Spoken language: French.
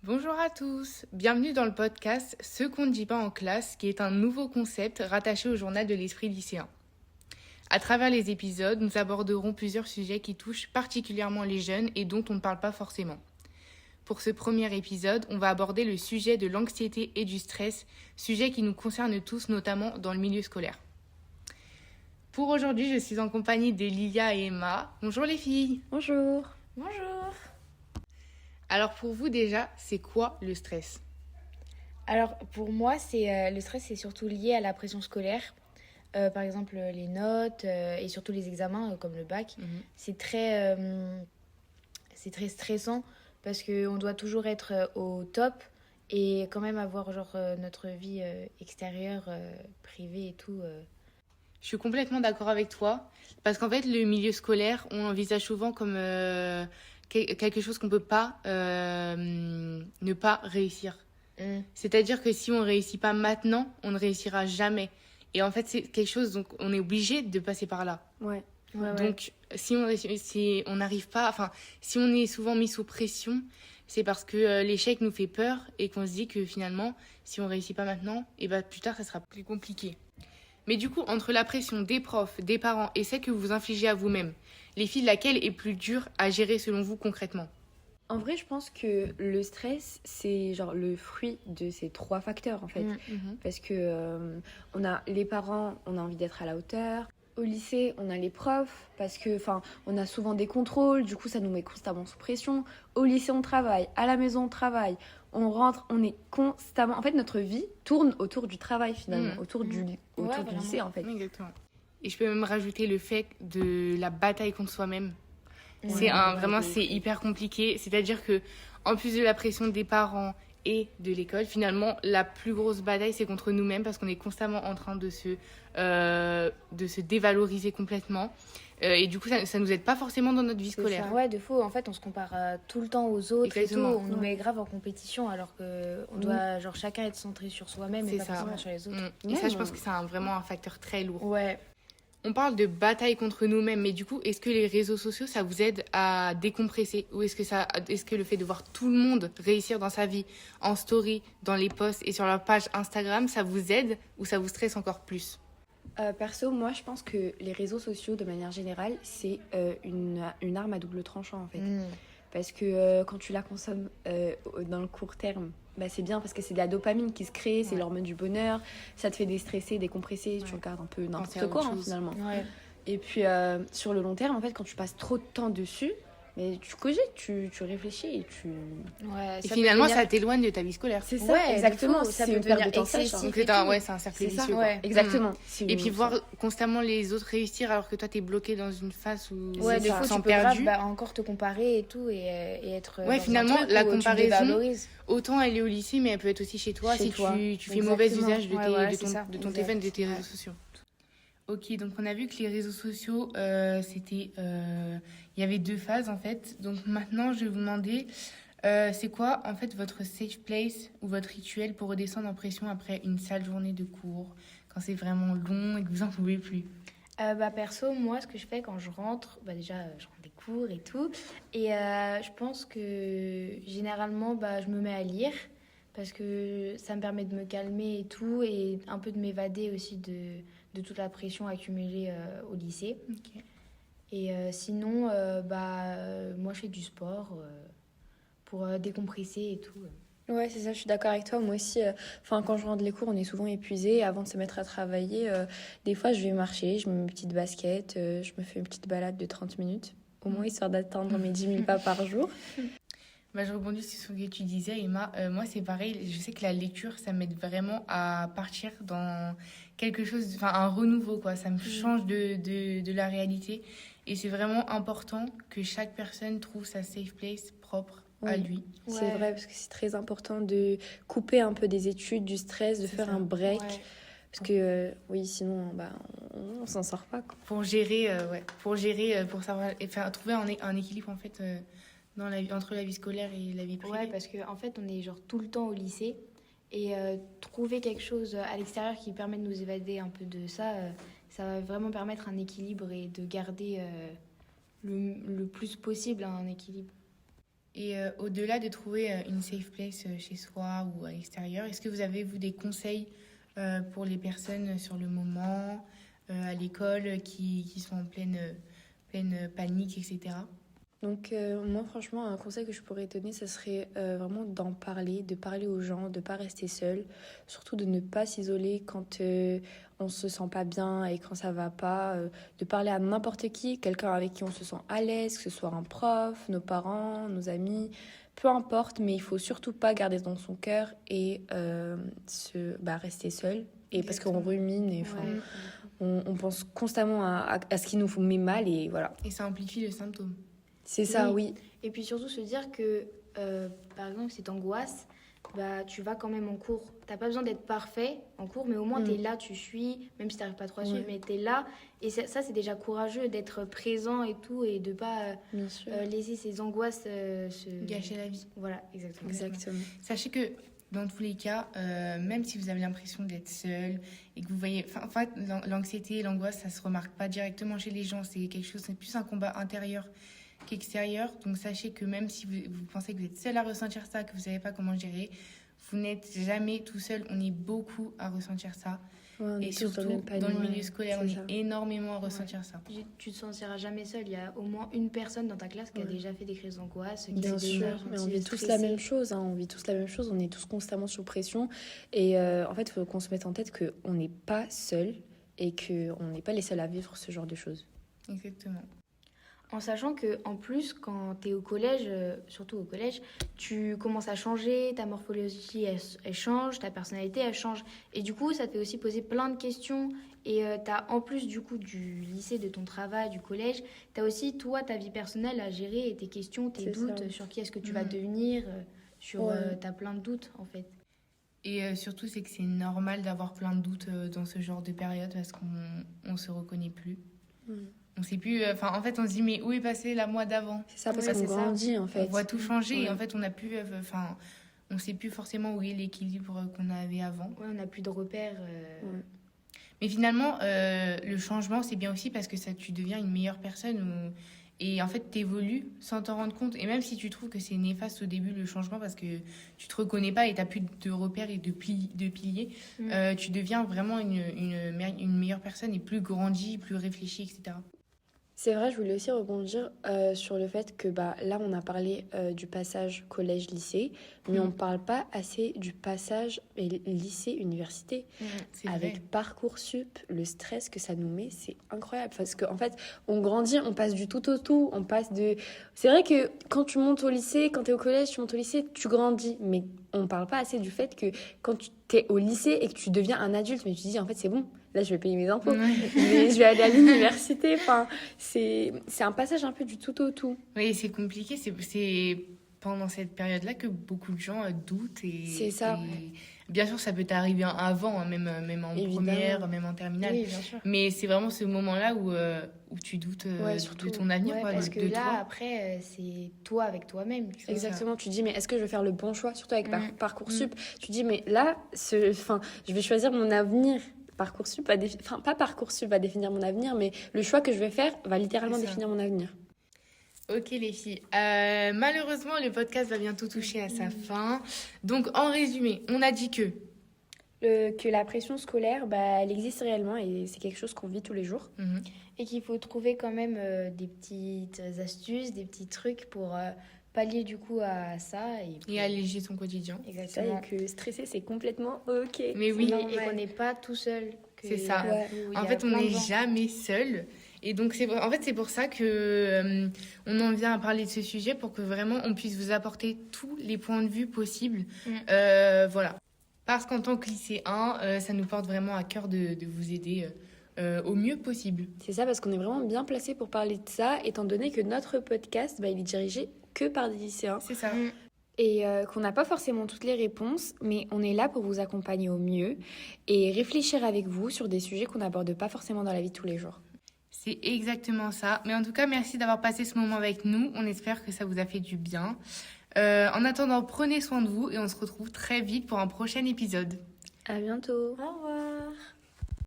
Bonjour à tous, bienvenue dans le podcast Ce qu'on ne dit pas en classe, qui est un nouveau concept rattaché au journal de l'esprit lycéen. À travers les épisodes, nous aborderons plusieurs sujets qui touchent particulièrement les jeunes et dont on ne parle pas forcément. Pour ce premier épisode, on va aborder le sujet de l'anxiété et du stress, sujet qui nous concerne tous, notamment dans le milieu scolaire. Pour aujourd'hui, je suis en compagnie de Lilia et Emma. Bonjour les filles. Bonjour. Bonjour. Alors pour vous déjà, c'est quoi le stress ? Alors pour moi, le stress c'est surtout lié à la pression scolaire. Par exemple les notes et surtout les examens comme le bac. C'est très stressant parce qu'on doit toujours être au top et quand même avoir notre vie extérieur, privée et tout. Je suis complètement d'accord avec toi, parce qu'en fait, le milieu scolaire, on l'envisage souvent comme quelque chose qu'on ne peut pas ne pas réussir. C'est-à-dire que si on ne réussit pas maintenant, on ne réussira jamais. Et en fait, c'est quelque chose, donc on est obligé de passer par là. Ouais. Donc, si on n'arrive pas, enfin, si on est souvent mis sous pression, c'est parce que l'échec nous fait peur et qu'on se dit que finalement, si on ne réussit pas maintenant, et ben, plus tard, ça sera plus compliqué. Mais du coup, entre la pression des profs, des parents et celle que vous infligez à vous-même, les filles, laquelle est plus dure à gérer selon vous concrètement ? En vrai, je pense que le stress, c'est genre le fruit de ces trois facteurs en fait. Parce que on a les parents, on a envie d'être à la hauteur. Au lycée, on a les profs parce que on a souvent des contrôles, du coup ça nous met constamment sous pression. Au lycée, on travaille, à la maison, on travaille. On rentre, on est constamment... En fait, notre vie tourne autour du travail, finalement. Autour du lycée, en fait. Exactement. Et je peux même rajouter le fait de la bataille contre soi-même. C'est hyper compliqué. C'est-à-dire que, en plus de la pression des parents et de l'école, finalement, la plus grosse bataille, c'est contre nous-mêmes parce qu'on est constamment en train de se dévaloriser complètement. Et du coup, ça nous aide pas forcément dans notre vie scolaire. Ouais, de faux. En fait, on se compare tout le temps aux autres. Exactement. Et tout. On nous met grave en compétition alors qu'on doit chacun être centré sur soi-même et pas forcément sur les autres. Et ça, je pense que c'est vraiment un facteur très lourd. Ouais. On parle de bataille contre nous-mêmes, mais du coup, est-ce que les réseaux sociaux, ça vous aide à décompresser ? Ou est-ce que le fait de voir tout le monde réussir dans sa vie, en story, dans les posts et sur leur page Instagram, ça vous aide ou ça vous stresse encore plus ? Perso, moi, je pense que les réseaux sociaux, de manière générale, c'est une arme à double tranchant, en fait. Parce que quand tu la consommes dans le court terme, c'est bien parce que c'est de la dopamine qui se crée, c'est l'hormone du bonheur, ça te fait déstresser, décompresser, tu regardes un peu n'importe quoi, finalement. Ouais. Et puis, sur le long terme, en fait, quand tu passes trop de temps dessus, mais tu cogites, tu réfléchis et tu... Ouais, et finalement, ça t'éloigne de ta vie scolaire. C'est ça, exactement. Ça peut devenir excessif. Donc, c'est un cercle vicieux. Ouais. Exactement. Et puis, voir constamment les autres réussir alors que toi, t'es bloqué dans une phase où des fois, tu peux grave, encore te comparer et tout et être... Ouais, finalement, la comparaison, autant elle est au lycée, mais elle peut être aussi chez toi si tu fais mauvais usage de ton téléphone, de tes réseaux sociaux. Ok, donc on a vu que les réseaux sociaux, il y avait deux phases en fait. Donc maintenant, je vais vous demander, c'est quoi en fait votre safe place ou votre rituel pour redescendre en pression après une sale journée de cours, quand c'est vraiment long et que vous en pouvez plus ? Perso, moi, ce que je fais quand je rentre, déjà, je rentre des cours et tout. Et je pense que généralement, je me mets à lire parce que ça me permet de me calmer et tout et un peu de m'évader aussi de toute la pression accumulée au lycée. Okay. Et sinon, moi, je fais du sport pour décompresser et tout. Ouais, c'est ça, je suis d'accord avec toi. Moi aussi, quand je rentre les cours, on est souvent épuisé. Avant de se mettre à travailler, des fois, je vais marcher, je me mets une petite basket, je me fais une petite balade de 30 minutes, au moins histoire d'atteindre mes 10 000 pas par jour. Je rebondis sur ce que tu disais, Emma. Moi, c'est pareil. Je sais que la lecture, ça m'aide vraiment à partir dans quelque chose, un renouveau, quoi. Ça me change de la réalité. Et c'est vraiment important que chaque personne trouve sa safe place propre à lui. C'est vrai, parce que c'est très important de couper un peu des études, du stress, de faire un break. Ouais. Parce que, sinon, on s'en sort pas, quoi. Pour gérer, pour savoir, et trouver un équilibre, en fait... entre la vie scolaire et la vie privée. Ouais, parce qu'en fait, on est tout le temps au lycée. Et trouver quelque chose à l'extérieur qui permet de nous évader un peu de ça, ça va vraiment permettre un équilibre et de garder le plus possible un équilibre. Et au-delà de trouver une safe place chez soi ou à l'extérieur, est-ce que vous avez, vous, des conseils pour les personnes sur le moment, à l'école, qui sont en pleine panique, etc. Donc moi franchement un conseil que je pourrais donner ça serait vraiment d'en parler, de parler aux gens, de pas rester seul, surtout de ne pas s'isoler quand on se sent pas bien et quand ça va pas, de parler à n'importe qui, quelqu'un avec qui on se sent à l'aise, que ce soit un prof, nos parents, nos amis, peu importe, mais il faut surtout pas garder dans son cœur et rester seul. Et parce qu'on rumine et on pense constamment à ce qui nous met mal et voilà. Et ça amplifie le symptôme. C'est ça, oui. Et puis surtout se dire que, par exemple, si t'angoisses, tu vas quand même en cours. T'as pas besoin d'être parfait en cours, mais au moins t'es là, tu suis, même si t'arrives pas trop à suivre, mais t'es là. Et ça, c'est déjà courageux d'être présent et tout, et de pas laisser ces angoisses se gâcher la vie. Voilà, exactement. Sachez que dans tous les cas, même si vous avez l'impression d'être seul et que vous voyez... En fait, l'anxiété et l'angoisse, ça se remarque pas directement chez les gens. C'est quelque chose, c'est plus un combat intérieur qu'extérieur. Donc sachez que même si vous pensez que vous êtes seul à ressentir ça, que vous savez pas comment gérer, vous n'êtes jamais tout seul. On est beaucoup à ressentir ça. Ouais, et surtout dans le milieu scolaire, on est énormément à ressentir ça. Tu te sentiras jamais seul. Il y a au moins une personne dans ta classe qui a déjà fait des crises d'angoisse. Bien sûr, mais on vit tous la même chose. On vit tous la même chose. On est tous constamment sous pression. Et en fait, il faut qu'on se mette en tête qu'on n'est pas seul et qu'on n'est pas les seuls à vivre ce genre de choses. Exactement. En sachant que en plus, quand tu es au collège, surtout au collège, tu commences à changer, ta morphologie elle change, ta personnalité elle change. Et du coup, ça te fait aussi poser plein de questions. Et tu as en plus du coup du lycée, de ton travail, du collège, tu as aussi toi ta vie personnelle à gérer et tes questions, tes doutes sur qui est-ce que tu vas devenir, tu as plein de doutes en fait. Et surtout, c'est que c'est normal d'avoir plein de doutes dans ce genre de période parce qu'on se reconnaît plus. On sait plus, en fait, on se dit, mais où est passé la moi d'avant ? C'est ça, parce qu'on grandit, en fait. On voit tout changer, et en fait, on n'a plus, on sait plus forcément où est l'équilibre qu'on avait avant. Ouais, on n'a plus de repères. Mais finalement, le changement, c'est bien aussi parce que tu deviens une meilleure personne. Et en fait, t'évolues sans t'en rendre compte. Et même si tu trouves que c'est néfaste au début, le changement, parce que tu te reconnais pas et t'as plus de repères et de piliers, tu deviens vraiment une meilleure personne et plus grandie, plus réfléchie, etc. C'est vrai, je voulais aussi rebondir sur le fait que là, on a parlé du passage collège-lycée, mais on ne parle pas assez du passage lycée-université. Avec Parcoursup, le stress que ça nous met, c'est incroyable. Parce qu'en fait, on grandit, on passe du tout au tout, on passe de... C'est vrai que quand tu montes au lycée, quand tu es au collège, tu montes au lycée, tu grandis. Mais on ne parle pas assez du fait que quand tu es au lycée et que tu deviens un adulte, mais tu te dis, en fait, c'est bon. Là, je vais payer mes impôts, je vais aller à l'université. Enfin, c'est un passage un peu du tout au tout. Oui, c'est compliqué. C'est pendant cette période-là que beaucoup de gens doutent. C'est ça. Et bien sûr, ça peut t'arriver avant, même en première, même en terminale. Oui, bien sûr. Mais c'est vraiment ce moment-là où tu doutes de ton avenir. Parce que là, toi. après, c'est toi avec toi-même. Exactement. Tu dis, mais est-ce que je vais faire le bon choix ? Surtout avec Parcoursup. Tu dis, mais là, je vais choisir mon avenir. Parcoursup pas Parcoursup va définir mon avenir, mais le choix que je vais faire va littéralement définir mon avenir. Ok les filles, malheureusement le podcast va bientôt toucher à sa fin. Donc en résumé, on a dit que la pression scolaire, elle existe réellement et c'est quelque chose qu'on vit tous les jours. Et qu'il faut trouver quand même des petites astuces, des petits trucs pour pallier du coup à ça. Et alléger son quotidien. Exactement. Et que stresser, c'est complètement ok. Mais oui. Et qu'on n'est pas tout seul. C'est ça. En fait, on n'est jamais seul. Et donc, c'est pour ça que on en vient à parler de ce sujet, pour que vraiment on puisse vous apporter tous les points de vue possibles. Voilà. Parce qu'en tant que lycéen, ça nous porte vraiment à cœur de vous aider au mieux possible. C'est ça, parce qu'on est vraiment bien placé pour parler de ça, étant donné que notre podcast, il est dirigé que par des lycéens. C'est ça. Et qu'on n'a pas forcément toutes les réponses, mais on est là pour vous accompagner au mieux et réfléchir avec vous sur des sujets qu'on n'aborde pas forcément dans la vie de tous les jours. C'est exactement ça. Mais en tout cas, merci d'avoir passé ce moment avec nous. On espère que ça vous a fait du bien. En attendant, prenez soin de vous et on se retrouve très vite pour un prochain épisode. À bientôt. Au revoir.